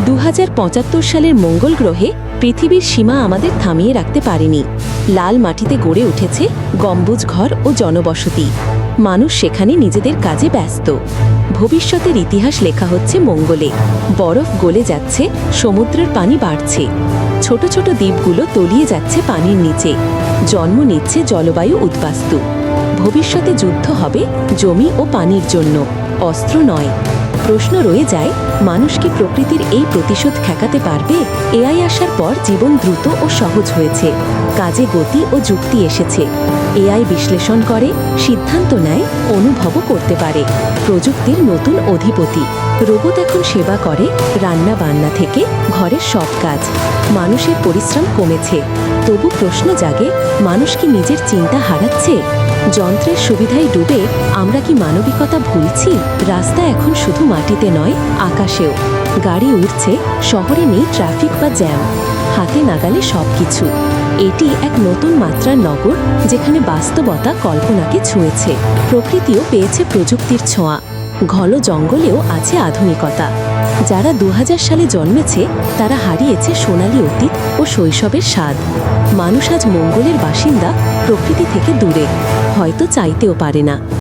2075 সালের মঙ্গল গ্রহে পৃথিবীর সীমা আমাদের থামিয়ে রাখতে পারেনি। লাল মাটিতে গড়ে উঠেছে গম্বুজ ঘর ও জনবসতি। মানুষ সেখানে নিজেদের কাজে ব্যস্ত। ভবিষ্যতের ইতিহাস লেখা হচ্ছে মঙ্গলে। বরফ গলে যাচ্ছে, সমুদ্রের পানি বাড়ছে, ছোট ছোট দ্বীপগুলো তলিয়ে যাচ্ছে পানির নিচে। জন্ম নিচ্ছে জলবায়ু উদ্বাস্তু। ভবিষ্যতে যুদ্ধ হবে জমি ও পানির জন্য, অস্ত্র নয়। প্রশ্ন রয়ে যায়, মানুষ কি প্রকৃতির এই প্রতিশোধ ঠেকাতে পারবে? এআই আসার পর জীবন দ্রুত ও সহজ হয়েছে। কাজে গতি ও যুক্তি এসেছে। এআই বিশ্লেষণ করে, সিদ্ধান্ত নেয়, অনুভবও করতে পারে। প্রযুক্তির নতুন অধিপতি। রোবট এখন সেবা করে, রান্না বান্না থেকে ঘরের সব কাজ। মানুষের পরিশ্রম কমেছে, তবু প্রশ্ন জাগে, মানুষ কি নিজের চিন্তা হারাচ্ছে? যন্ত্রের সুবিধায় ডুবে আমরা কি মানবিকতা ভুলছি? রাস্তা এখন শুধু মাটিতে নয়, আকাশেও। গাড়ি উড়ছে, শহরে নেই ট্রাফিক বা জ্যাম। হাতে নাগালে সবকিছু। এটি এক নতুন মাত্রার নগর, যেখানে বাস্তবতা কল্পনাকে ছুঁয়েছে। প্রকৃতিও পেয়েছে প্রযুক্তির ছোঁয়া। ঘন জঙ্গলেও আছে আধুনিকতা। যারা 2000 সালে জন্মেছে তারা হারিয়েছে সোনালী অতীত ও শৈশবের স্বাদ। মানুষ আজ মঙ্গলের বাসিন্দা, প্রকৃতি থেকে দূরে, হয়তো চাইতেও পারে না।